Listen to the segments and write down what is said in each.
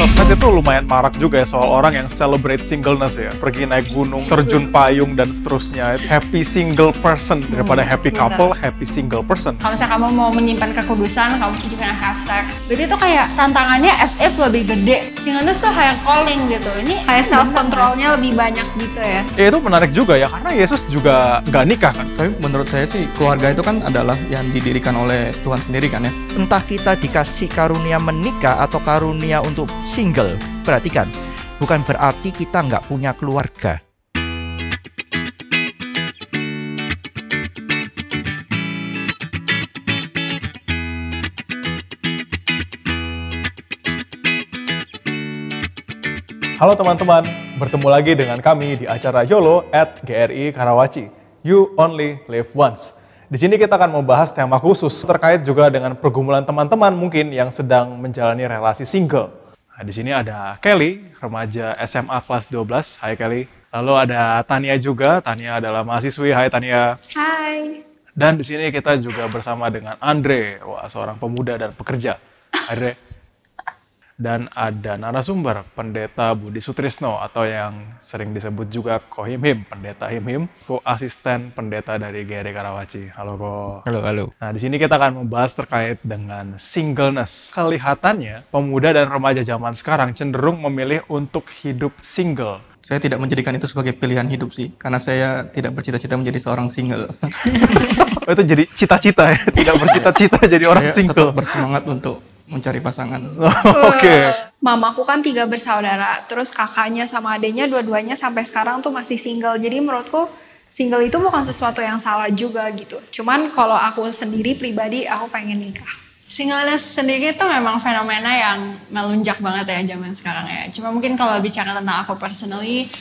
sosmed itu lumayan marak juga ya soal orang yang celebrate singleness ya. Pergi naik gunung, terjun payung dan seterusnya. Happy single person daripada happy couple, happy single person. Kalau misalnya kamu mau menyimpan kekudusan, kamu juga have sex. Jadi itu kayak tantangannya as if lebih gede. Singleness tuh kayak calling gitu. Ini kayak self controlnya lebih banyak gitu ya. Ya itu menarik juga ya karena Yesus juga nggak nikah kan. Tapi menurut saya sih keluarga itu kan adalah yang didirikan oleh Tuhan sendiri kan ya. Entah kita dikasih karunia menikah atau karunia untuk single, perhatikan, bukan berarti kita nggak punya keluarga. Halo teman-teman, bertemu lagi dengan kami di acara YOLO at GRI Karawaci. You Only Live Once. Di sini kita akan membahas tema khusus terkait juga dengan pergumulan teman-teman mungkin yang sedang menjalani relasi single. Nah, di sini ada Kelly, remaja SMA kelas 12. Hai Kelly. Lalu ada Tania juga. Tania adalah mahasiswi. Hai Tania. Hai. Dan di sini kita juga bersama dengan Andre, seorang pemuda dan pekerja. Andre. Dan ada narasumber, Pendeta Budi Sutrisno atau yang sering disebut juga Ko Him, Pendeta Him, asisten pendeta dari GRI Karawaci. Halo Ko. Halo. Nah, di sini kita akan membahas terkait dengan singleness. Kelihatannya pemuda dan remaja zaman sekarang cenderung memilih untuk hidup single. Saya tidak menjadikan itu sebagai pilihan hidup sih, karena saya tidak bercita-cita menjadi seorang single. Oh, itu jadi cita-cita ya, tidak bercita-cita jadi orang Saya single. tetap bersemangat untuk mencari pasangan. Oke. Mamaku kan 3 bersaudara, terus kakaknya sama adenya dua-duanya sampai sekarang tuh masih single. Jadi menurutku single itu bukan sesuatu yang salah juga gitu. Cuman kalau aku sendiri pribadi aku pengen nikah. Singleness sendiri itu memang fenomena yang melunjak banget ya zaman sekarang ya. Cuma mungkin kalau bicara tentang aku personally,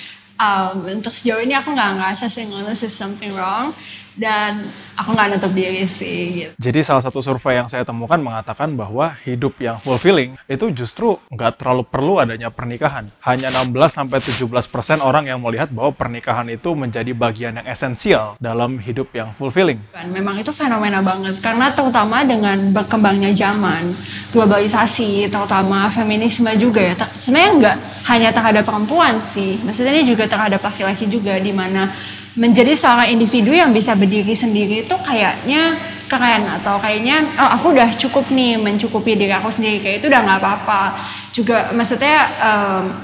untuk sejauh ini aku nggak ngerasa singleness is something wrong. Dan aku nggak nutup diri sih gitu. Jadi salah satu survei yang saya temukan mengatakan bahwa hidup yang fulfilling itu justru nggak terlalu perlu adanya pernikahan. Hanya 16-17% orang yang melihat bahwa pernikahan itu menjadi bagian yang esensial dalam hidup yang fulfilling. Memang itu fenomena banget karena terutama dengan berkembangnya zaman, globalisasi, terutama feminisme juga ya. Sebenarnya nggak hanya terhadap perempuan sih, maksudnya ini juga terhadap laki-laki juga, di mana menjadi seorang individu yang bisa berdiri sendiri itu kayaknya keren, atau kayaknya aku udah cukup nih mencukupi diri aku sendiri, kayak itu udah nggak apa-apa juga. Maksudnya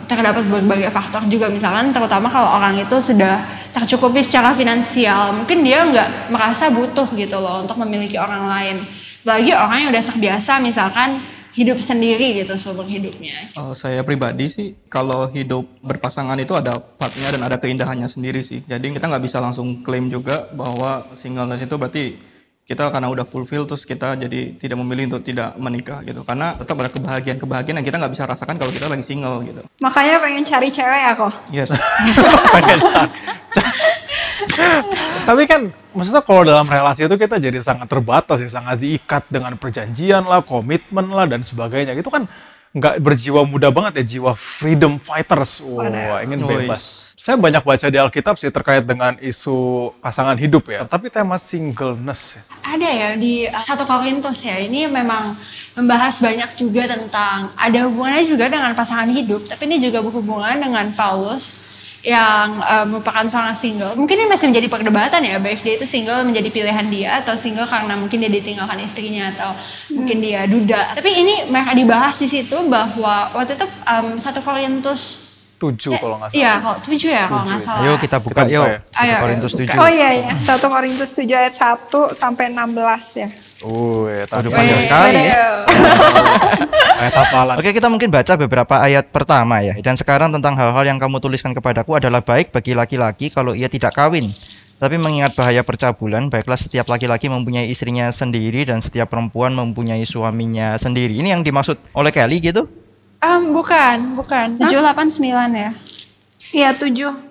terdapat berbagai faktor juga, misalkan terutama kalau orang itu sudah tercukupi secara finansial, mungkin dia nggak merasa butuh gitu loh untuk memiliki orang lain, apalagi orang yang udah terbiasa misalkan hidup sendiri gitu seumur hidupnya. Saya pribadi sih, kalau hidup berpasangan itu ada partnya dan ada keindahannya sendiri sih. Jadi kita nggak bisa langsung klaim juga bahwa singleness itu berarti kita karena udah fulfill terus kita jadi tidak memilih untuk tidak menikah gitu. Karena tetap ada kebahagiaan yang kita nggak bisa rasakan kalau kita lagi single gitu. Makanya pengen cari cewek ya kok? Yes. Pengen Tapi kan maksudnya kalau dalam relasi itu kita jadi sangat terbatas ya, sangat diikat dengan perjanjian lah, komitmen lah dan sebagainya. Itu kan nggak berjiwa muda banget ya, jiwa freedom fighters. Wah, ingin bebas. Saya banyak baca di Alkitab sih terkait dengan isu pasangan hidup ya. Tapi tema singleness ya. Ada ya di 1 Korintus ya, ini memang membahas banyak juga tentang, ada hubungannya juga dengan pasangan hidup, tapi ini juga berhubungan dengan Paulus yang merupakan seorang single. Mungkin ini masih menjadi perdebatan ya, baik dia itu single menjadi pilihan dia atau single karena mungkin dia ditinggalkan istrinya atau mungkin dia duda. Tapi ini mereka dibahas di situ bahwa waktu itu 1 Korintus 7 kalau nggak salah. Iya, kalau 7 ya kalau nggak salah. Ayo kita buka Kita yuk. buka ya. 1 Korintus 7. Oh iya, 1 Korintus 7 ayat 1 sampai 16 ya. Tadi panjang sekali ya. Ayat hafalan. Oke, kita mungkin baca beberapa ayat pertama ya. Dan sekarang tentang hal-hal yang kamu tuliskan kepadaku adalah baik bagi laki-laki kalau ia tidak kawin. Tapi mengingat bahaya percabulan, baiklah setiap laki-laki mempunyai istrinya sendiri dan setiap perempuan mempunyai suaminya sendiri. Ini yang dimaksud oleh Kelly gitu? Bukan. 7, 8, 9 ya. Iya 7.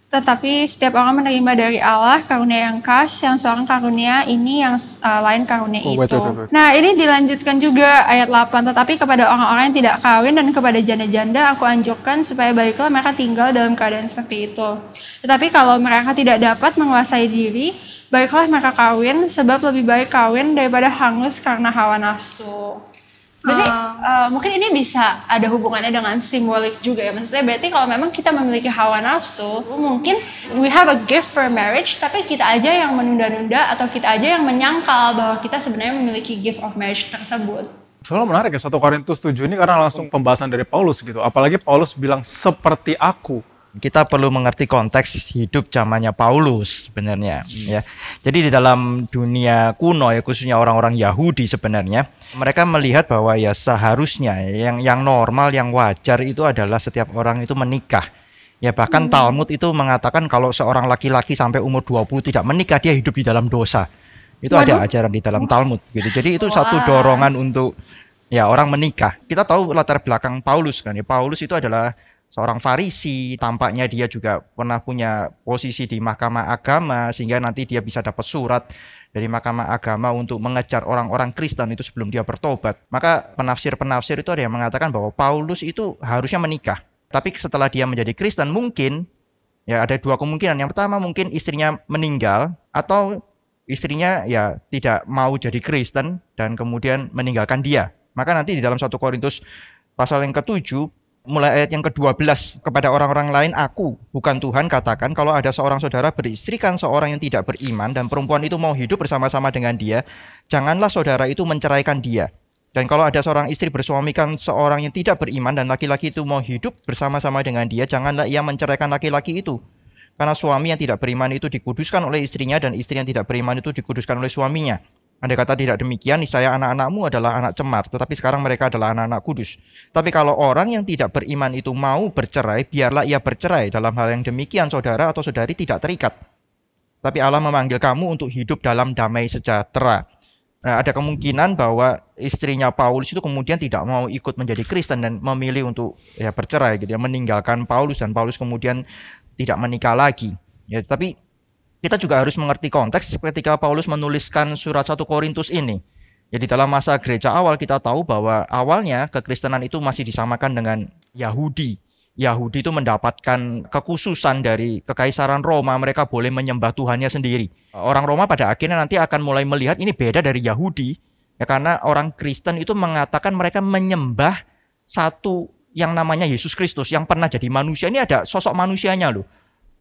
Tetapi setiap orang menerima dari Allah karunia yang khas, yang seorang karunia ini, yang lain karunia itu. Wait. Nah, ini dilanjutkan juga ayat 8. Tetapi kepada orang-orang yang tidak kawin dan kepada janda-janda aku anjurkan supaya baiklah mereka tinggal dalam keadaan seperti itu. Tetapi kalau mereka tidak dapat menguasai diri, baiklah mereka kawin, sebab lebih baik kawin daripada hangus karena hawa nafsu. Berarti mungkin ini bisa ada hubungannya dengan simbolik juga ya. Maksudnya berarti kalau memang kita memiliki hawa nafsu, mungkin we have a gift for marriage, tapi kita aja yang menunda-nunda atau kita aja yang menyangkal bahwa kita sebenarnya memiliki gift of marriage tersebut. Soalnya menarik ya 1 Korintus 7 ini karena langsung pembahasan dari Paulus gitu. Apalagi Paulus bilang seperti aku. Kita perlu mengerti konteks hidup zamannya Paulus sebenarnya ya. Jadi di dalam dunia kuno ya, khususnya orang-orang Yahudi sebenarnya, mereka melihat bahwa ya seharusnya yang normal, yang wajar itu adalah setiap orang itu menikah. Ya bahkan Talmud itu mengatakan kalau seorang laki-laki sampai umur 20 tidak menikah, dia hidup di dalam dosa. Itu ada ajaran di dalam Talmud gitu. Jadi itu satu dorongan untuk ya orang menikah. Kita tahu latar belakang Paulus kan ya. Paulus itu adalah seorang Farisi, tampaknya dia juga pernah punya posisi di Mahkamah Agama sehingga nanti dia bisa dapat surat dari Mahkamah Agama untuk mengejar orang-orang Kristen itu sebelum dia bertobat. Maka penafsir-penafsir itu ada yang mengatakan bahwa Paulus itu harusnya menikah. Tapi setelah dia menjadi Kristen mungkin ya ada dua kemungkinan. Yang pertama mungkin istrinya meninggal atau istrinya ya tidak mau jadi Kristen dan kemudian meninggalkan dia. Maka nanti di dalam 1 Korintus pasal yang ke-7 mulai ayat yang ke-12, kepada orang-orang lain aku, bukan Tuhan, katakan kalau ada seorang saudara beristrikan seorang yang tidak beriman dan perempuan itu mau hidup bersama-sama dengan dia, janganlah saudara itu menceraikan dia. Dan kalau ada seorang istri bersuamikan seorang yang tidak beriman dan laki-laki itu mau hidup bersama-sama dengan dia, janganlah ia menceraikan laki-laki itu. Karena suami yang tidak beriman itu dikuduskan oleh istrinya dan istri yang tidak beriman itu dikuduskan oleh suaminya. Andai kata tidak demikian, niscaya anak-anakmu adalah anak cemar, tetapi sekarang mereka adalah anak-anak kudus. Tapi kalau orang yang tidak beriman itu mau bercerai, biarlah ia bercerai. Dalam hal yang demikian, saudara atau saudari tidak terikat. Tapi Allah memanggil kamu untuk hidup dalam damai sejahtera. Nah, ada kemungkinan bahwa istrinya Paulus itu kemudian tidak mau ikut menjadi Kristen dan memilih untuk ya bercerai, gitu ya, meninggalkan Paulus dan Paulus kemudian tidak menikah lagi. Ya, tapi kita juga harus mengerti konteks ketika Paulus menuliskan surat 1 Korintus ini. Jadi dalam masa gereja awal kita tahu bahwa awalnya kekristenan itu masih disamakan dengan Yahudi. Yahudi itu mendapatkan kekhususan dari kekaisaran Roma, mereka boleh menyembah Tuhannya sendiri. Orang Roma pada akhirnya nanti akan mulai melihat ini beda dari Yahudi. Ya, karena orang Kristen itu mengatakan mereka menyembah satu yang namanya Yesus Kristus yang pernah jadi manusia. Ini ada sosok manusianya loh.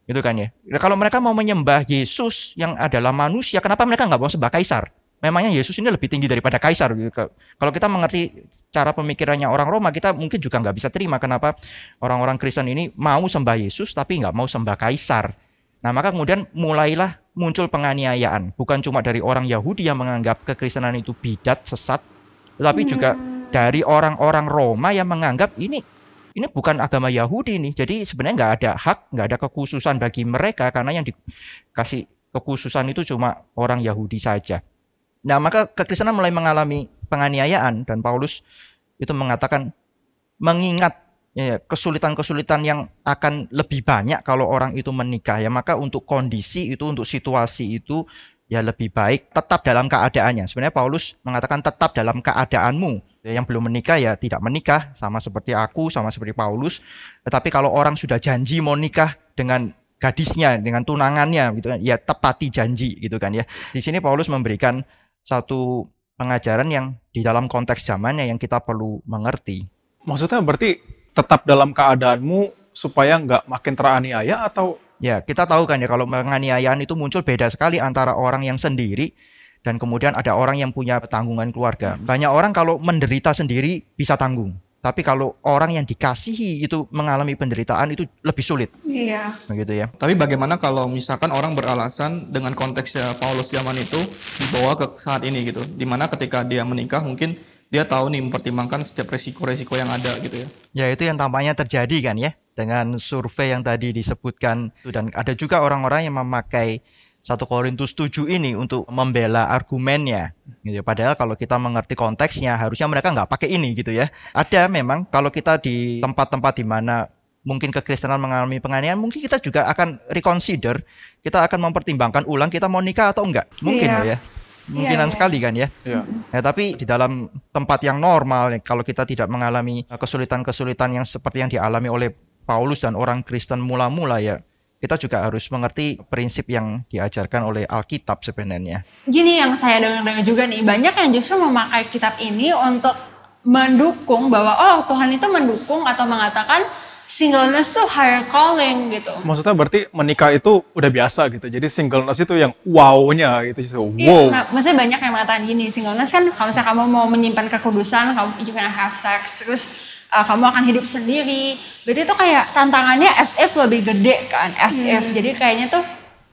Gitu kan ya. Kalau mereka mau menyembah Yesus yang adalah manusia, kenapa mereka nggak mau sembah kaisar? Memangnya Yesus ini lebih tinggi daripada kaisar. Kalau kita mengerti cara pemikirannya orang Roma, kita mungkin juga nggak bisa terima kenapa orang-orang Kristen ini mau sembah Yesus tapi nggak mau sembah kaisar. Nah maka kemudian mulailah muncul penganiayaan. Bukan cuma dari orang Yahudi yang menganggap kekristenan itu bidat, sesat, tetapi juga dari orang-orang Roma yang menganggap ini bukan agama Yahudi nih. Jadi sebenarnya nggak ada hak, nggak ada kekhususan bagi mereka karena yang dikasih kekhususan itu cuma orang Yahudi saja. Nah, maka kekristenan mulai mengalami penganiayaan dan Paulus itu mengatakan mengingat ya, kesulitan-kesulitan yang akan lebih banyak kalau orang itu menikah ya, maka untuk kondisi itu, untuk situasi itu ya lebih baik tetap dalam keadaannya. Sebenarnya Paulus mengatakan tetap dalam keadaanmu. Yang belum menikah ya tidak menikah, sama seperti aku, sama seperti Paulus. Tetapi kalau orang sudah janji mau nikah dengan gadisnya, dengan tunangannya gitu kan, ya tepati janji gitu kan ya. Di sini Paulus memberikan satu pengajaran yang di dalam konteks zamannya yang kita perlu mengerti. Maksudnya berarti tetap dalam keadaanmu supaya nggak makin teraniaya atau? Ya, kita tahu kan ya kalau penganiayaan itu muncul beda sekali antara orang yang sendiri dan kemudian ada orang yang punya tanggungan keluarga. Banyak orang kalau menderita sendiri bisa tanggung. Tapi kalau orang yang dikasihi itu mengalami penderitaan itu lebih sulit. Iya. Begitu ya. Tapi bagaimana kalau misalkan orang beralasan dengan konteksnya Paulus zaman itu dibawa ke saat ini gitu. Dimana ketika dia menikah mungkin dia tahu nih mempertimbangkan setiap resiko-resiko yang ada gitu ya. Ya itu yang tampaknya terjadi kan ya. Dengan survei yang tadi disebutkan. Dan ada juga orang-orang yang memakai 1 Korintus 7 ini untuk membela argumennya gitu. Padahal kalau kita mengerti konteksnya harusnya mereka nggak pakai ini gitu ya. Ada memang kalau kita di tempat-tempat di mana mungkin kekristenan mengalami penganiayaan, mungkin kita juga akan reconsider, kita akan mempertimbangkan ulang kita mau nikah atau enggak. Mungkin loh ya. Kemungkinan sekali kan ya. Ya. Tapi di dalam tempat yang normal kalau kita tidak mengalami kesulitan-kesulitan yang seperti yang dialami oleh Paulus dan orang Kristen mula-mula ya, kita juga harus mengerti prinsip yang diajarkan oleh Alkitab sebenarnya. Gini yang saya dengar-dengar juga nih, banyak yang justru memakai kitab ini untuk mendukung bahwa Tuhan itu mendukung atau mengatakan singleness tuh higher calling gitu. Maksudnya berarti menikah itu udah biasa gitu. Jadi singleness itu yang wow-nya gitu. Wow. Iya, nah, maksudnya banyak yang mengatakan gini, singleness kan kalau misalnya kamu mau menyimpan kekudusan, kamu juga have sex, terus kamu akan hidup sendiri. Berarti itu kayak tantangannya as if lebih gede kan, as if. Jadi kayaknya tuh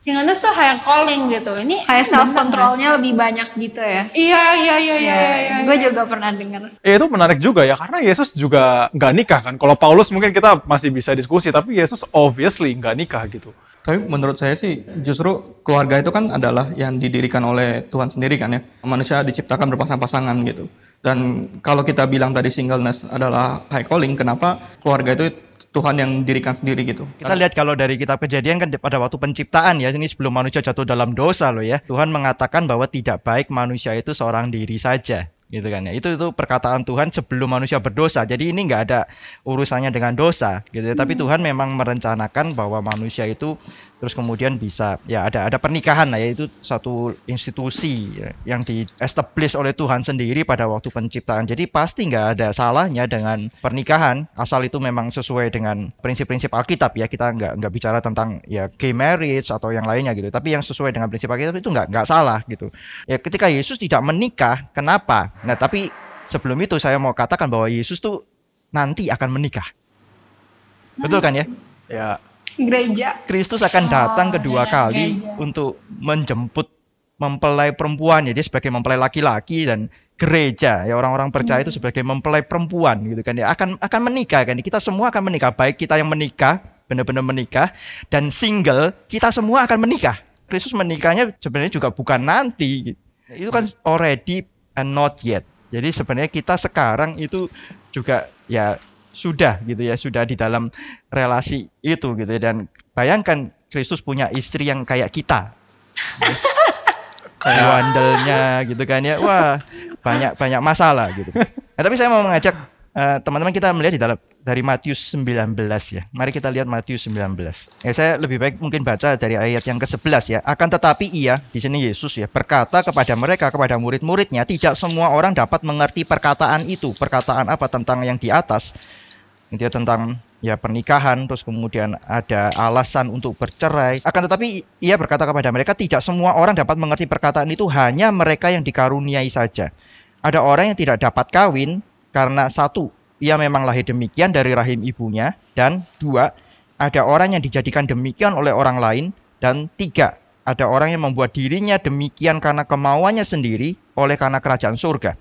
singleness tuh higher calling gitu. Ini Kayak self controlnya lebih banyak gitu ya. Iya. Gue juga pernah dengar. Itu menarik juga ya, karena Yesus juga nggak nikah kan. Kalau Paulus mungkin kita masih bisa diskusi, tapi Yesus obviously nggak nikah gitu. Tapi menurut saya sih justru keluarga itu kan adalah yang didirikan oleh Tuhan sendiri kan ya. Manusia diciptakan berpasang-pasangan gitu. Dan kalau kita bilang tadi singleness adalah high calling, kenapa keluarga itu Tuhan yang dirikan sendiri gitu. Kita lihat kalau dari kitab Kejadian kan pada waktu penciptaan ya, ini sebelum manusia jatuh dalam dosa loh ya. Tuhan mengatakan bahwa tidak baik manusia itu seorang diri saja. Gitu kan ya. Itu perkataan Tuhan sebelum manusia berdosa. Jadi ini nggak ada urusannya dengan dosa gitu ya. Tapi Tuhan memang merencanakan bahwa manusia itu terus kemudian bisa ya ada pernikahan lah, yaitu satu institusi ya, yang di-establish oleh Tuhan sendiri pada waktu penciptaan. Jadi pasti nggak ada salahnya dengan pernikahan asal itu memang sesuai dengan prinsip-prinsip Alkitab ya. Kita nggak bicara tentang ya gay marriage atau yang lainnya gitu. Tapi yang sesuai dengan prinsip Alkitab itu nggak salah gitu. Ya ketika Yesus tidak menikah, kenapa? Nah tapi sebelum itu saya mau katakan bahwa Yesus tuh nanti akan menikah. Betul kan ya? Ya. Gereja. Kristus akan datang kedua kali untuk menjemput mempelai perempuan. Jadi sebagai mempelai laki-laki, dan gereja ya orang-orang percaya itu sebagai mempelai perempuan gitu kan ya, akan menikah kan. Kita semua akan menikah, baik kita yang menikah, benar-benar menikah, dan single, kita semua akan menikah. Kristus menikahnya sebenarnya juga bukan nanti. Itu kan already and not yet. Jadi sebenarnya kita sekarang itu juga ya sudah gitu ya, sudah di dalam relasi itu gitu ya. Dan bayangkan Kristus punya istri yang kayak kita, kayak wandelnya gitu kan ya, wah banyak masalah gitu. Nah, tapi saya mau mengajak teman-teman kita melihat di dalam dari Matius 19 ya. Mari kita lihat Matius 19. Ya, saya lebih baik mungkin baca dari ayat yang ke-11 ya. Akan tetapi ia, di sini Yesus ya, berkata kepada mereka, kepada murid-muridnya, tidak semua orang dapat mengerti perkataan itu. Perkataan apa? Tentang yang di atas. Itu tentang ya pernikahan, terus kemudian ada alasan untuk bercerai. Akan tetapi ia berkata kepada mereka, tidak semua orang dapat mengerti perkataan itu, hanya mereka yang dikaruniai saja. Ada orang yang tidak dapat kawin karena satu, ia memang lahir demikian dari rahim ibunya, dan dua, ada orang yang dijadikan demikian oleh orang lain, dan tiga, ada orang yang membuat dirinya demikian karena kemauannya sendiri oleh karena kerajaan surga.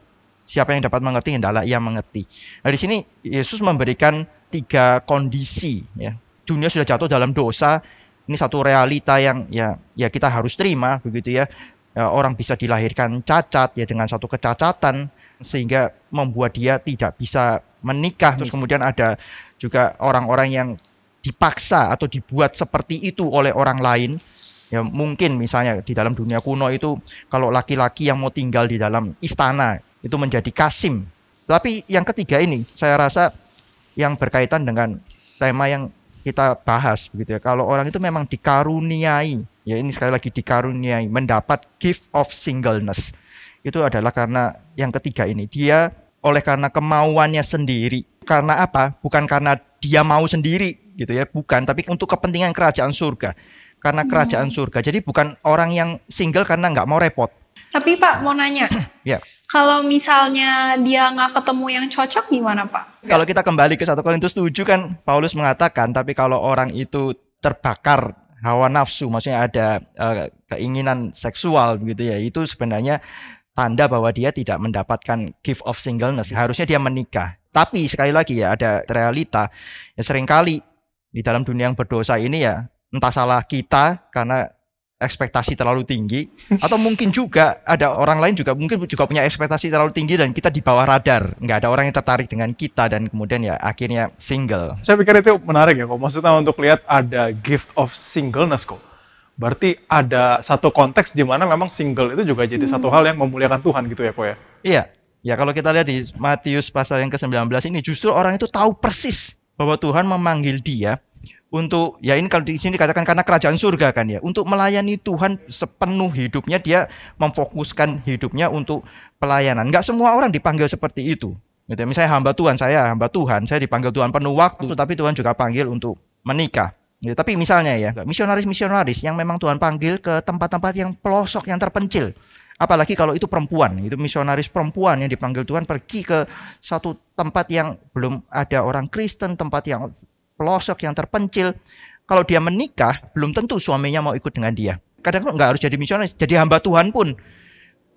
Siapa yang dapat mengerti, hendaklah ia mengerti. Nah, di sini Yesus memberikan 3 kondisi ya. Dunia sudah jatuh dalam dosa. Ini satu realita yang ya kita harus terima begitu ya. Orang bisa dilahirkan cacat ya, dengan satu kecacatan sehingga membuat dia tidak bisa menikah. Terus kemudian ada juga orang-orang yang dipaksa atau dibuat seperti itu oleh orang lain. Ya mungkin misalnya di dalam dunia kuno itu kalau laki-laki yang mau tinggal di dalam istana itu menjadi kasim. Tapi yang ketiga ini saya rasa yang berkaitan dengan tema yang kita bahas begitu ya. Kalau orang itu memang dikaruniai, ya ini sekali lagi dikaruniai, mendapat gift of singleness. Itu adalah karena yang ketiga ini, dia oleh karena kemauannya sendiri. Karena apa? Bukan karena dia mau sendiri gitu ya, bukan, tapi untuk kepentingan kerajaan surga. Karena kerajaan surga. Jadi bukan orang yang single karena nggak mau repot. Tapi Pak mau nanya, Ya. kalau misalnya dia nggak ketemu yang cocok gimana Pak? Kalau kita kembali ke 1 Korintus 7 kan Paulus mengatakan, tapi kalau orang itu terbakar hawa nafsu, maksudnya ada keinginan seksual begitu ya, itu sebenarnya tanda bahwa dia tidak mendapatkan gift of singleness. Harusnya dia menikah. Tapi sekali lagi ya, ada realita ya, seringkali di dalam dunia yang berdosa ini ya, entah salah kita karena ekspektasi terlalu tinggi, atau mungkin juga ada orang lain juga mungkin juga punya ekspektasi terlalu tinggi dan kita di bawah radar, nggak ada orang yang tertarik dengan kita, dan kemudian ya akhirnya single. Saya pikir itu menarik ya kok, maksudnya untuk lihat ada gift of singleness kok. Berarti ada satu konteks di mana memang single itu juga jadi satu hal yang memuliakan Tuhan gitu ya kok ya. Iya, ya kalau kita lihat di Matius pasal yang ke-19 ini, justru orang itu tahu persis bahwa Tuhan memanggil dia untuk, ya ini kalau di sini dikatakan karena kerajaan surga kan ya, untuk melayani Tuhan sepenuh hidupnya, dia memfokuskan hidupnya untuk pelayanan. Nggak semua orang dipanggil seperti itu. Gitu ya. Misalnya hamba Tuhan, saya dipanggil Tuhan penuh waktu, tapi Tuhan juga panggil untuk menikah. Gitu. Tapi misalnya ya, misionaris yang memang Tuhan panggil ke tempat-tempat yang pelosok, yang terpencil. Apalagi kalau itu perempuan, itu misionaris perempuan yang dipanggil Tuhan pergi ke satu tempat yang belum ada orang Kristen, tempat yang pelosok, yang terpencil. Kalau dia menikah, belum tentu suaminya mau ikut dengan dia. Kadang-kadang nggak harus jadi misionaris, jadi hamba Tuhan pun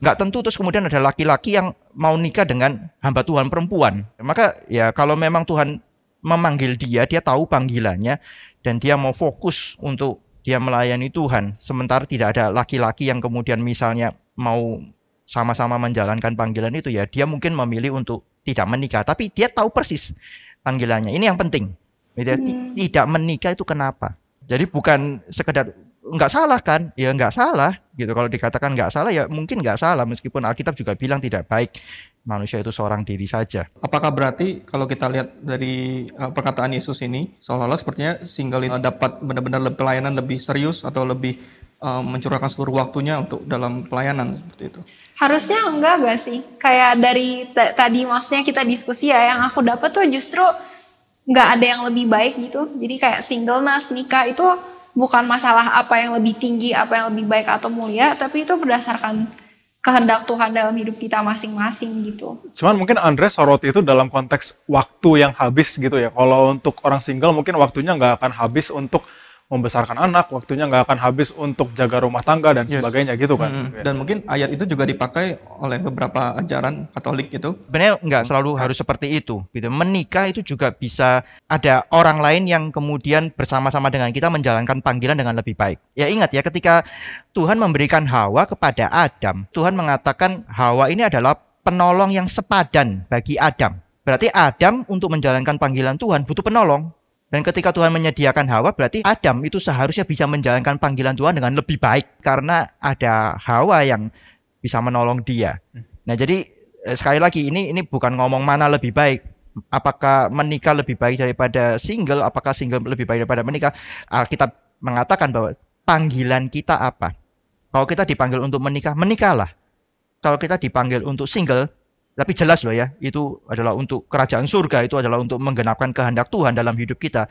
nggak tentu. Terus kemudian ada laki-laki yang mau nikah dengan hamba Tuhan perempuan. Maka ya kalau memang Tuhan memanggil dia tahu panggilannya, dan dia mau fokus untuk dia melayani Tuhan. Sementara tidak ada laki-laki yang kemudian misalnya mau sama-sama menjalankan panggilan itu, ya dia mungkin memilih untuk tidak menikah. Tapi dia tahu persis panggilannya. Ini yang penting. Tidak menikah itu kenapa? Jadi bukan sekedar nggak salah kan? Ya nggak salah gitu. Kalau dikatakan nggak salah ya mungkin nggak salah, meskipun Alkitab juga bilang tidak baik manusia itu seorang diri saja. Apakah berarti kalau kita lihat dari perkataan Yesus ini, seolah-olah sepertinya single itu dapat benar-benar pelayanan lebih serius atau lebih mencurahkan seluruh waktunya untuk dalam pelayanan seperti itu? Harusnya enggak gak sih? Kayak dari tadi maksudnya kita diskusi ya, yang aku dapat tuh justru nggak ada yang lebih baik gitu. Jadi kayak singleness, nikah itu bukan masalah apa yang lebih tinggi, apa yang lebih baik atau mulia, tapi itu berdasarkan kehendak Tuhan dalam hidup kita masing-masing gitu. Cuman mungkin Andre soroti itu dalam konteks waktu yang habis gitu ya. Kalau untuk orang single mungkin waktunya nggak akan habis untuk membesarkan anak, waktunya nggak akan habis untuk jaga rumah tangga dan sebagainya gitu kan. Dan mungkin ayat itu juga dipakai oleh beberapa ajaran Katolik gitu. Sebenarnya nggak selalu harus seperti itu. Gitu. Menikah itu juga bisa ada orang lain yang kemudian bersama-sama dengan kita menjalankan panggilan dengan lebih baik. Ya ingat ya, ketika Tuhan memberikan Hawa kepada Adam, Tuhan mengatakan Hawa ini adalah penolong yang sepadan bagi Adam. Berarti Adam untuk menjalankan panggilan Tuhan butuh penolong. Dan ketika Tuhan menyediakan Hawa, berarti Adam itu seharusnya bisa menjalankan panggilan Tuhan dengan lebih baik, karena ada Hawa yang bisa menolong dia. Nah jadi sekali lagi ini bukan ngomong mana lebih baik. Apakah menikah lebih baik daripada single, apakah single lebih baik daripada menikah. Alkitab mengatakan bahwa panggilan kita apa. Kalau kita dipanggil untuk menikah, menikahlah. Kalau kita dipanggil untuk single, tapi jelas loh ya, itu adalah untuk kerajaan surga, itu adalah untuk menggenapkan kehendak Tuhan dalam hidup kita.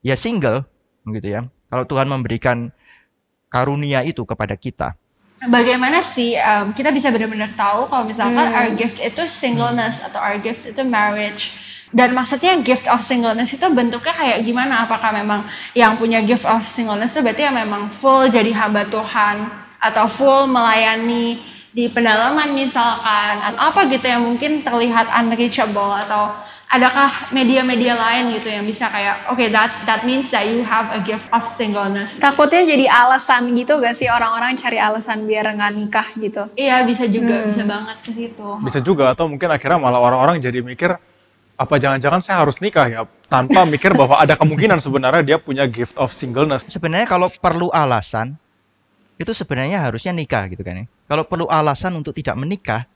Ya single, gitu ya. Kalau Tuhan memberikan karunia itu kepada kita. Bagaimana sih kita bisa benar-benar tahu kalau misalkan our gift itu singleness atau our gift itu marriage. Dan maksudnya gift of singleness itu bentuknya kayak gimana? Apakah memang yang punya gift of singleness itu berarti yang memang full jadi hamba Tuhan atau full melayani di pendalaman misalkan, atau apa gitu yang mungkin terlihat unreachable, atau adakah media-media lain gitu yang bisa kayak okay, that means that you have a gift of singleness. Takutnya jadi alasan gitu gak sih, orang-orang cari alasan biar nggak nikah gitu? Iya bisa juga, bisa banget ke situ. Bisa juga, atau mungkin akhirnya malah orang-orang jadi mikir apa jangan-jangan saya harus nikah ya, tanpa mikir bahwa ada kemungkinan sebenarnya dia punya gift of singleness. Sebenarnya kalau perlu alasan, itu sebenarnya harusnya nikah gitu kan ya. Kalau perlu alasan untuk tidak menikah,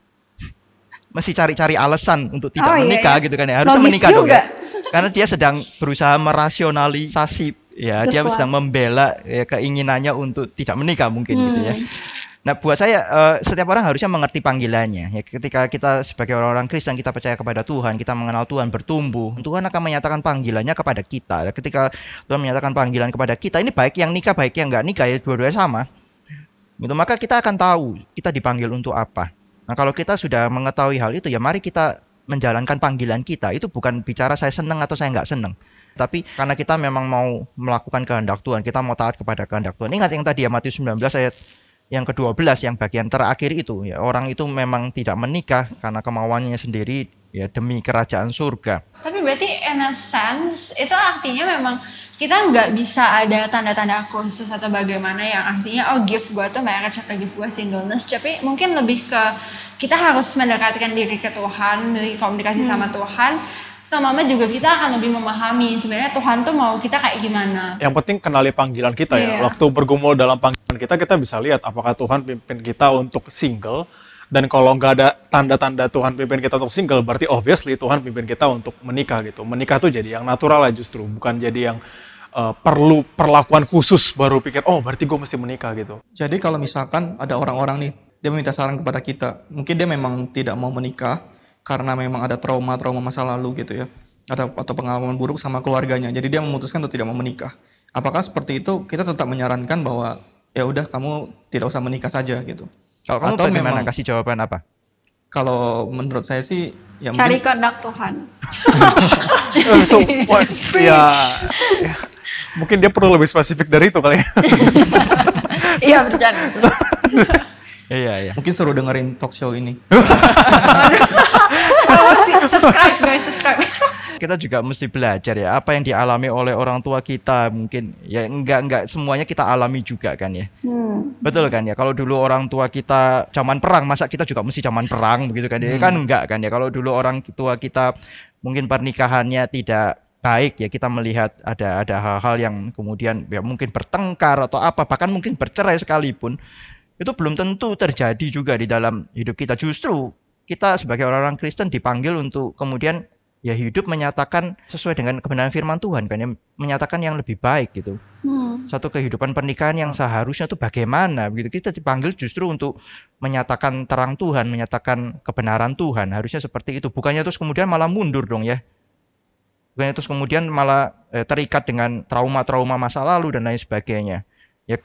mesti cari-cari alasan untuk tidak menikah gitu kan ya. Harusnya menikah dong ya. Karena dia sedang berusaha merasionalisasi ya, dia sedang membela ya, keinginannya untuk tidak menikah mungkin gitu ya. Nah buat saya setiap orang harusnya mengerti panggilannya ya. Ketika kita sebagai orang-orang Kristen, kita percaya kepada Tuhan, kita mengenal Tuhan, bertumbuh, Tuhan akan menyatakan panggilannya kepada kita. Ketika Tuhan menyatakan panggilan kepada kita, ini baik yang nikah, baik yang nggak nikah ya, dua-duanya sama gitu, maka kita akan tahu kita dipanggil untuk apa. Nah kalau kita sudah mengetahui hal itu, ya mari kita menjalankan panggilan kita. Itu bukan bicara saya senang atau saya nggak senang, tapi karena kita memang mau melakukan kehendak Tuhan, kita mau taat kepada kehendak Tuhan. Ingat yang tadi ya, Matius 19 ayat yang ke-12, yang bagian terakhir itu ya, orang itu memang tidak menikah karena kemauannya sendiri ya, demi kerajaan surga. Tapi berarti in a sense itu artinya memang kita nggak bisa ada tanda-tanda khusus atau bagaimana yang artinya oh gift gue tuh marriage atau gift gue singleness, tapi mungkin lebih ke kita harus mendekatkan diri ke Tuhan, komunikasi sama Tuhan. Sama juga kita akan lebih memahami sebenarnya Tuhan tuh mau kita kayak gimana. Yang penting kenali panggilan kita ya. Waktu bergumul dalam panggilan kita bisa lihat apakah Tuhan pimpin kita untuk single. Dan kalau nggak ada tanda-tanda Tuhan pimpin kita untuk single, berarti obviously Tuhan pimpin kita untuk menikah gitu. Menikah tuh jadi yang natural lah justru, bukan jadi yang perlu perlakuan khusus baru pikir, oh berarti gue mesti menikah gitu. Jadi kalau misalkan ada orang-orang nih, dia meminta saran kepada kita, mungkin dia memang tidak mau menikah, karena memang ada trauma-trauma masa lalu gitu ya, atau pengalaman buruk sama keluarganya, jadi dia memutuskan untuk tidak mau menikah. Apakah seperti itu kita tetap menyarankan bahwa ya udah kamu tidak usah menikah saja gitu? Kalau kamu Atau bagaimana memang- kasih jawaban apa? Kalau menurut saya sih ya Cari mungkin kehendak Tuhan. Itu, ya, ya, mungkin dia perlu lebih spesifik dari itu kali ya. Iya bercanda. Iya, iya. mungkin suruh dengerin talk show ini. Subscribe guys, subscribe. Kita juga mesti belajar ya apa yang dialami oleh orang tua kita, mungkin ya enggak semuanya kita alami juga kan ya. Betul kan ya, kalau dulu orang tua kita zaman perang, masa kita juga mesti zaman perang begitu kan ya. Kan enggak kan ya, kalau dulu orang tua kita mungkin pernikahannya tidak baik ya, kita melihat ada hal-hal yang kemudian ya mungkin bertengkar atau apa, bahkan mungkin bercerai sekalipun, itu belum tentu terjadi juga di dalam hidup kita. Justru kita sebagai orang-orang Kristen dipanggil untuk kemudian ya hidup menyatakan sesuai dengan kebenaran firman Tuhan kan ya, menyatakan yang lebih baik gitu. Satu kehidupan pernikahan yang seharusnya tuh bagaimana begitu. Kita dipanggil justru untuk menyatakan terang Tuhan, menyatakan kebenaran Tuhan. Harusnya seperti itu. Bukannya terus kemudian malah mundur dong ya. Bukannya terus kemudian malah terikat dengan trauma-trauma masa lalu dan lain sebagainya. Ya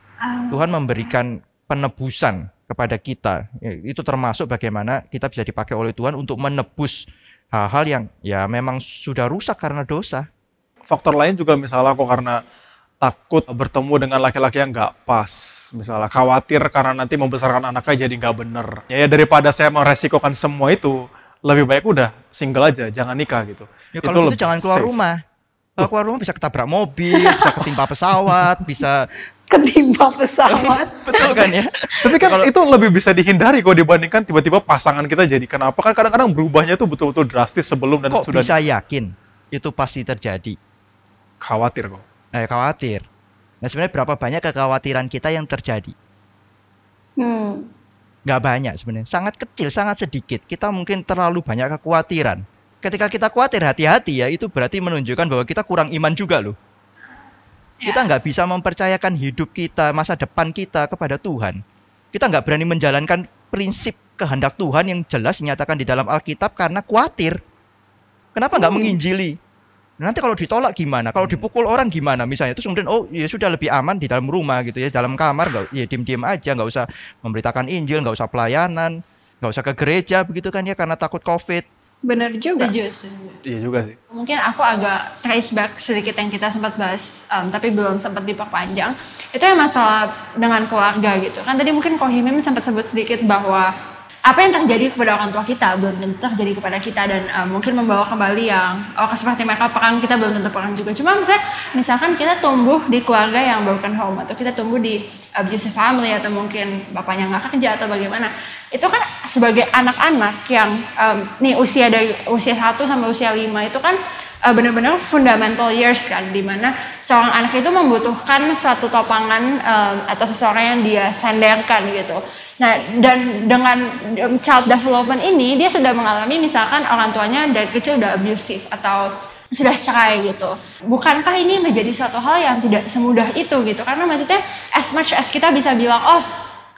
Tuhan memberikan penebusan kepada kita. Ya, itu termasuk bagaimana kita bisa dipakai oleh Tuhan untuk menebus hal-hal yang ya memang sudah rusak karena dosa. Faktor lain juga misalnya kok karena takut bertemu dengan laki-laki yang nggak pas. Misalnya khawatir karena nanti membesarkan anaknya jadi nggak bener. Ya daripada saya meresikokan semua itu, lebih baik udah single aja, jangan nikah gitu. Ya, kalau lebih itu jangan keluar safe. rumah. Kalau keluar rumah bisa ketabrak mobil, bisa ketimpa pesawat, bisa Ketimpa pesawat. betul kan ya? Tapi kan itu lebih bisa dihindari kok dibandingkan tiba-tiba pasangan kita jadi. Kenapa? Kan kadang-kadang berubahnya tuh betul-betul drastis sebelum dan Kok sudah bisa yakin itu pasti terjadi? khawatir kok. Khawatir. Nah sebenarnya berapa banyak kekhawatiran kita yang terjadi? Nggak banyak sebenarnya, sangat kecil, sangat sedikit. Kita mungkin terlalu banyak kekhawatiran. Ketika kita khawatir, hati-hati ya, itu berarti menunjukkan bahwa kita kurang iman juga loh. Kita nggak bisa mempercayakan hidup kita, masa depan kita kepada Tuhan. Kita nggak berani menjalankan prinsip kehendak Tuhan yang jelas dinyatakan di dalam Alkitab karena khawatir. Kenapa nggak menginjili? Nanti kalau ditolak gimana? Kalau dipukul orang gimana? Misalnya, terus kemudian oh ya sudah lebih aman di dalam rumah gitu ya, dalam kamar nggak, ya diem-diem aja, nggak usah memberitakan Injil, nggak usah pelayanan, nggak usah ke gereja begitu kan ya karena takut COVID. Bener juga. Setuju. Iya juga sih. Mungkin aku agak trace back sedikit yang kita sempat bahas, tapi belum sempat diperpanjang. Itu yang masalah dengan keluarga gitu. Kan tadi mungkin Kohimim sempat sebut sedikit bahwa apa yang terjadi kepada orang tua kita belum tentu terjadi kepada kita, dan mungkin membawa kembali yang seperti mereka perang, kita belum tentu perang juga. Cuma misalkan kita tumbuh di keluarga yang broken home, atau kita tumbuh di abusive family, atau mungkin bapaknya nggak kerja atau bagaimana, itu kan sebagai anak-anak yang nih usia dari usia 1 sampai usia 5 itu kan benar-benar fundamental years kan, dimana seorang anak itu membutuhkan suatu topangan atau seseorang yang dia sandarkan gitu. Nah, dan dengan child development ini dia sudah mengalami misalkan orang tuanya dari kecil udah abusive atau sudah cerai gitu. Bukankah ini menjadi suatu hal yang tidak semudah itu gitu? Karena maksudnya as much as kita bisa bilang, oh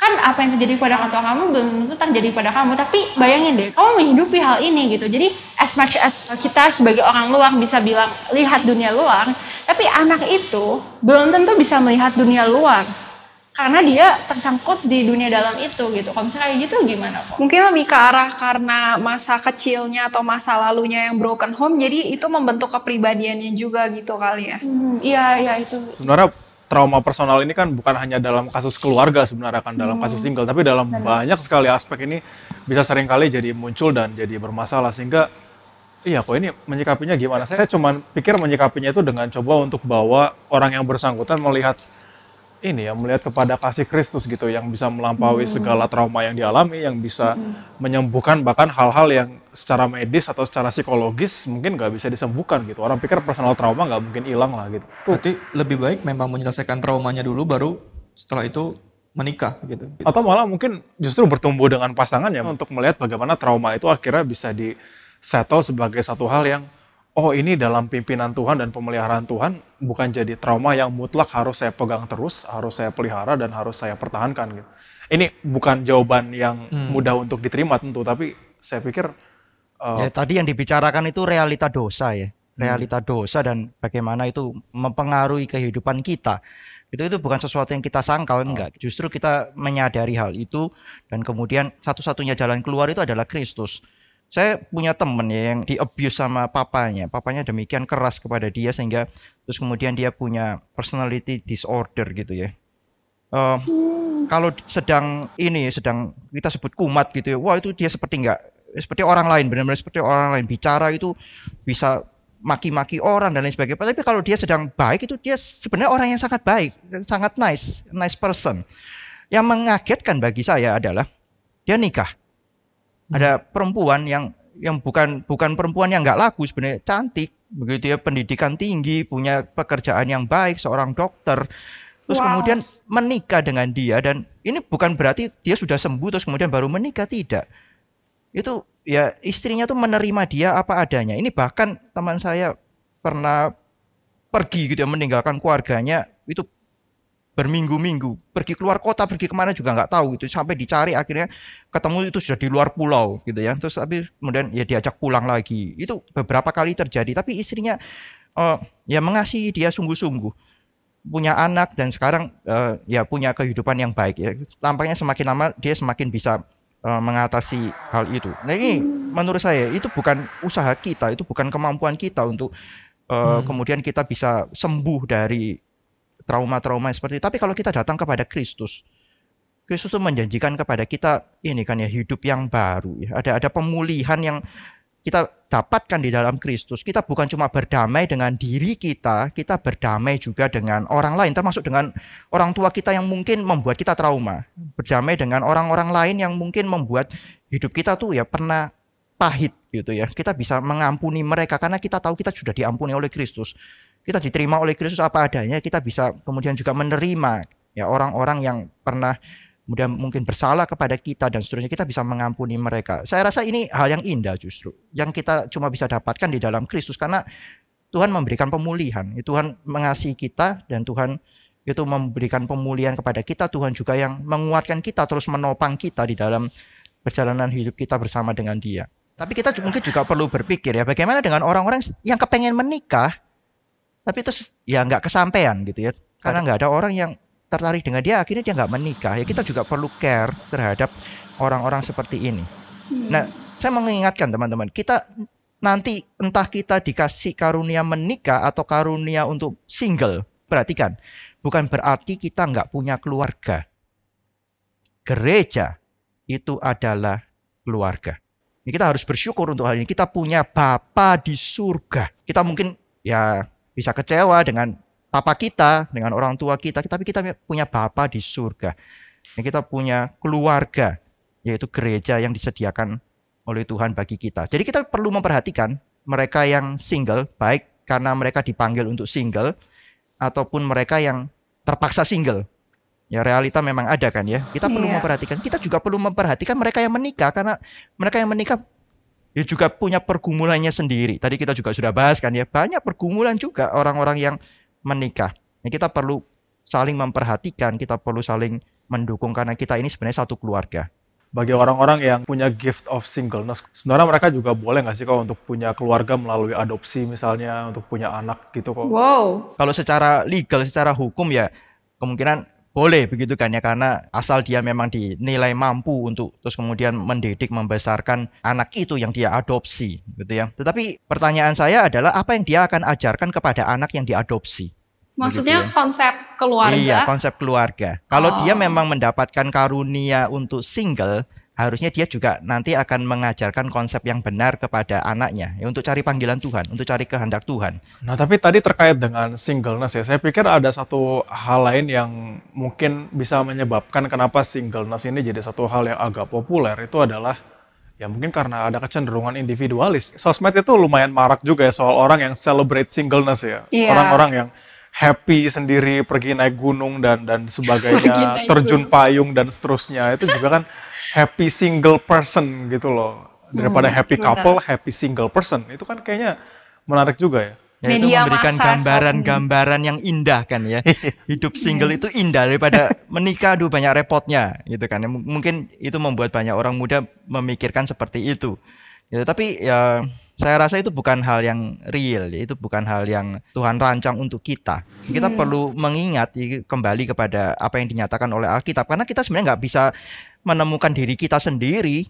kan apa yang terjadi pada orang tua kamu belum tentu terjadi pada kamu, tapi bayangin deh kamu menghidupi hal ini gitu. Jadi as much as kita sebagai orang luar bisa bilang lihat dunia luar, tapi anak itu belum tentu bisa melihat dunia luar karena dia tersangkut di dunia dalam itu gitu. Kalau misalnya kayak gitu gimana kok? Mungkin lebih ke arah karena masa kecilnya atau masa lalunya yang broken home, jadi itu membentuk kepribadiannya juga gitu kali ya. Iya itu. Sebenarnya trauma personal ini kan bukan hanya dalam kasus keluarga sebenarnya, kan dalam kasus single, tapi dalam banyak sekali aspek ini bisa seringkali jadi muncul dan jadi bermasalah, sehingga iya kok ini menyikapinya gimana? Saya cuma pikir menyikapinya itu dengan coba untuk bawa orang yang bersangkutan melihat ini ya, melihat kepada kasih Kristus gitu, yang bisa melampaui segala trauma yang dialami, yang bisa menyembuhkan bahkan hal-hal yang secara medis atau secara psikologis mungkin nggak bisa disembuhkan gitu. Orang pikir personal trauma nggak mungkin hilang lah gitu. Berarti lebih baik memang menyelesaikan traumanya dulu, baru setelah itu menikah gitu. Atau malah mungkin justru bertumbuh dengan pasangannya untuk melihat bagaimana trauma itu akhirnya bisa di-settle sebagai satu hal yang oh ini dalam pimpinan Tuhan dan pemeliharaan Tuhan, bukan jadi trauma yang mutlak harus saya pegang terus, harus saya pelihara dan harus saya pertahankan gitu. Ini bukan jawaban yang mudah untuk diterima tentu, tapi saya pikir Ya, tadi yang dibicarakan itu realita dosa ya. Realita dosa dan bagaimana itu mempengaruhi kehidupan kita. Itu bukan sesuatu yang kita sangkal, enggak. Justru kita menyadari hal itu dan kemudian satu-satunya jalan keluar itu adalah Kristus. Saya punya teman ya yang di-abuse sama papanya. Papanya demikian keras kepada dia sehingga terus kemudian dia punya personality disorder gitu ya. Kalau sedang kita sebut kumat gitu ya. Wah, itu dia seperti orang lain, benar-benar seperti orang lain. Bicara itu bisa maki-maki orang dan lain sebagainya. Tapi kalau dia sedang baik itu dia sebenarnya orang yang sangat baik, sangat nice person. Yang mengagetkan bagi saya adalah dia nikah. Ada perempuan yang bukan perempuan yang nggak laku, sebenarnya cantik, begitu ya, pendidikan tinggi, punya pekerjaan yang baik, seorang dokter. Terus kemudian menikah dengan dia, dan ini bukan berarti dia sudah sembuh terus kemudian baru menikah, tidak. Itu ya istrinya tuh menerima dia apa adanya. Ini bahkan teman saya pernah pergi gitu ya, meninggalkan keluarganya itu berminggu-minggu, pergi keluar kota, pergi kemana juga nggak tahu gitu, sampai dicari akhirnya ketemu itu sudah di luar pulau gitu ya. Terus tapi kemudian ya diajak pulang lagi. Itu beberapa kali terjadi, tapi istrinya ya mengasihi dia sungguh-sungguh, punya anak dan sekarang ya punya kehidupan yang baik ya. Tampaknya semakin lama dia semakin bisa mengatasi hal itu. Nah ini menurut saya itu bukan usaha kita, itu bukan kemampuan kita untuk kemudian kita bisa sembuh dari trauma-trauma seperti itu. Tapi kalau kita datang kepada Kristus, Kristus itu menjanjikan kepada kita ini kan ya, hidup yang baru ya. Ada pemulihan yang kita dapatkan di dalam Kristus. Kita bukan cuma berdamai dengan diri kita berdamai juga dengan orang lain, termasuk dengan orang tua kita yang mungkin membuat kita trauma. Berdamai dengan orang-orang lain yang mungkin membuat hidup kita tuh ya pernah pahit gitu ya. Kita bisa mengampuni mereka karena kita tahu kita sudah diampuni oleh Kristus. Kita diterima oleh Kristus apa adanya, kita bisa kemudian juga menerima ya orang-orang yang pernah kemudian mungkin bersalah kepada kita dan seterusnya, kita bisa mengampuni mereka. Saya rasa ini hal yang indah justru, yang kita cuma bisa dapatkan di dalam Kristus karena Tuhan memberikan pemulihan. Tuhan mengasihi kita dan Tuhan itu memberikan pemulihan kepada kita. Tuhan juga yang menguatkan kita, terus menopang kita di dalam perjalanan hidup kita bersama dengan Dia. Tapi kita mungkin juga perlu berpikir ya, bagaimana dengan orang-orang yang kepengen menikah tapi terus ya nggak kesampaian gitu ya, karena nggak ada orang yang tertarik dengan dia, akhirnya dia nggak menikah. Ya kita juga perlu care terhadap orang-orang seperti ini. Nah, saya mengingatkan teman-teman, kita nanti entah kita dikasih karunia menikah atau karunia untuk single, perhatikan, bukan berarti kita nggak punya keluarga. Gereja itu adalah keluarga. Ini kita harus bersyukur untuk hal ini. Kita punya Bapa di surga. Kita mungkin ya bisa kecewa dengan papa kita, dengan orang tua kita, tapi kita punya Bapa di surga. Kita punya keluarga, yaitu gereja yang disediakan oleh Tuhan bagi kita. Jadi kita perlu memperhatikan mereka yang single, baik karena mereka dipanggil untuk single, ataupun mereka yang terpaksa single. Ya realita memang ada kan ya. Kita perlu memperhatikan. Kita juga perlu memperhatikan mereka yang menikah, karena mereka yang menikah dia juga punya pergumulannya sendiri. Tadi kita juga sudah bahas kan ya, banyak pergumulan juga orang-orang yang menikah. Nah, kita perlu saling memperhatikan, kita perlu saling mendukung karena kita ini sebenarnya satu keluarga. Bagi orang-orang yang punya gift of singleness, sebenarnya mereka juga boleh nggak sih kok untuk punya keluarga melalui adopsi misalnya, untuk punya anak gitu kok? Wow. Kalau secara legal, secara hukum ya kemungkinan boleh begitu kan ya, karena asal dia memang dinilai mampu untuk terus kemudian mendidik, membesarkan anak itu yang dia adopsi gitu ya. Tetapi pertanyaan saya adalah apa yang dia akan ajarkan kepada anak yang diadopsi? Maksudnya begitu ya? Konsep keluarga? Iya, konsep keluarga. Kalau dia memang mendapatkan karunia untuk single, harusnya dia juga nanti akan mengajarkan konsep yang benar kepada anaknya ya, untuk cari panggilan Tuhan, untuk cari kehendak Tuhan. Nah, tapi tadi terkait dengan singleness ya, saya pikir ada satu hal lain yang mungkin bisa menyebabkan kenapa singleness ini jadi satu hal yang agak populer, itu adalah ya mungkin karena ada kecenderungan individualis. Sosmed itu lumayan marak juga ya soal orang yang celebrate singleness ya. Orang-orang yang happy sendiri, pergi naik gunung dan sebagainya, terjun payung dan seterusnya. Itu juga kan happy single person gitu loh. Daripada happy couple, happy single person. Itu kan kayaknya menarik juga ya. Ya, itu memberikan gambaran-gambaran yang indah kan ya. Hidup single itu indah daripada menikah, aduh banyak repotnya gitu kan. Mungkin itu membuat banyak orang muda memikirkan seperti itu. Ya, tapi ya saya rasa itu bukan hal yang real, ya. Itu bukan hal yang Tuhan rancang untuk kita. Kita perlu mengingat kembali kepada apa yang dinyatakan oleh Alkitab, karena kita sebenarnya nggak bisa menemukan diri kita sendiri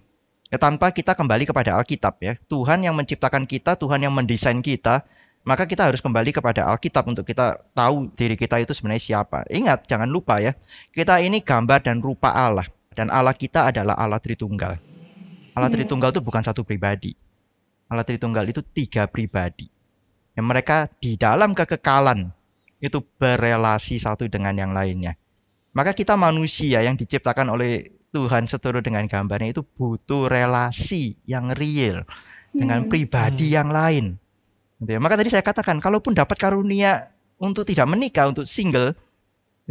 ya, tanpa kita kembali kepada Alkitab ya. Tuhan yang menciptakan kita, Tuhan yang mendesain kita, maka kita harus kembali kepada Alkitab untuk kita tahu diri kita itu sebenarnya siapa. Ingat, jangan lupa ya, kita ini gambar dan rupa Allah, dan Allah kita adalah Allah Tritunggal. Allah Tritunggal itu bukan satu pribadi. Allah Tritunggal itu 3 pribadi. Yang mereka di dalam kekekalan itu berelasi satu dengan yang lainnya. Maka kita manusia yang diciptakan oleh Tuhan seturut dengan gambarnya itu butuh relasi yang real dengan pribadi yang lain. Maka tadi saya katakan, kalaupun dapat karunia untuk tidak menikah, untuk single,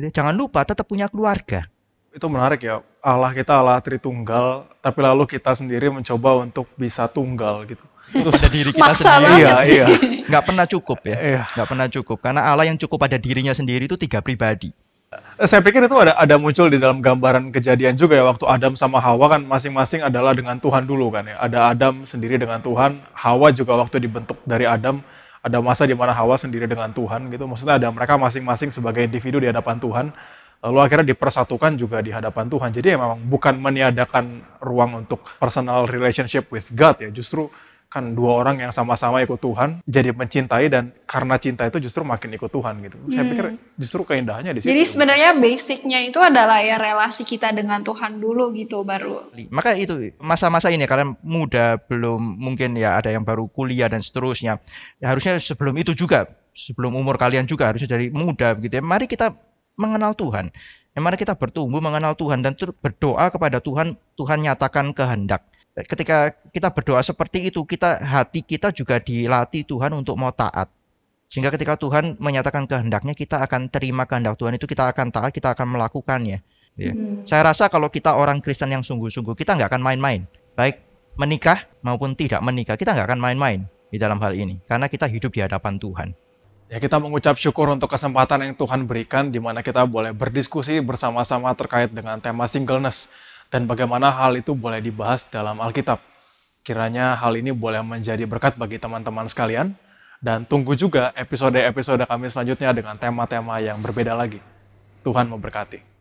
jangan lupa tetap punya keluarga. Itu menarik ya, Allah kita Allah Tritunggal, tapi lalu kita sendiri mencoba untuk bisa tunggal gitu. Itu pada diri kita Maksa sendiri. banget. Iya. Nggak pernah cukup ya. Iya. Nggak pernah cukup. Karena Allah yang cukup pada dirinya sendiri itu 3 pribadi. Saya pikir itu ada muncul di dalam gambaran Kejadian juga ya, waktu Adam sama Hawa kan masing-masing adalah dengan Tuhan dulu kan ya. Ada Adam sendiri dengan Tuhan, Hawa juga waktu dibentuk dari Adam, ada masa di mana Hawa sendiri dengan Tuhan gitu. Maksudnya ada mereka masing-masing sebagai individu di hadapan Tuhan. Lalu akhirnya dipersatukan juga di hadapan Tuhan. Jadi ya memang bukan meniadakan ruang untuk personal relationship with God ya. Justru kan 2 orang yang sama-sama ikut Tuhan jadi mencintai, dan karena cinta itu justru makin ikut Tuhan gitu. Saya pikir justru keindahannya di situ. Jadi sebenarnya basicnya itu adalah ya relasi kita dengan Tuhan dulu gitu baru. Maka itu masa-masa ini kalian muda, belum mungkin ya ada yang baru kuliah dan seterusnya. Ya, harusnya sebelum itu juga, sebelum umur kalian juga harusnya dari muda begitu ya. Mari kita mengenal Tuhan. Ya, mari kita bertumbuh mengenal Tuhan dan berdoa kepada Tuhan, Tuhan nyatakan kehendak. Ketika kita berdoa seperti itu, hati kita juga dilatih Tuhan untuk mau taat. Sehingga ketika Tuhan menyatakan kehendaknya, kita akan terima kehendak Tuhan itu, kita akan taat, kita akan melakukannya. Ya. Saya rasa kalau kita orang Kristen yang sungguh-sungguh, kita nggak akan main-main. Baik menikah maupun tidak menikah, kita nggak akan main-main di dalam hal ini. Karena kita hidup di hadapan Tuhan. Ya, kita mengucap syukur untuk kesempatan yang Tuhan berikan di mana kita boleh berdiskusi bersama-sama terkait dengan tema singleness dan bagaimana hal itu boleh dibahas dalam Alkitab. Kiranya hal ini boleh menjadi berkat bagi teman-teman sekalian, dan tunggu juga episode-episode kami selanjutnya dengan tema-tema yang berbeda lagi. Tuhan memberkati.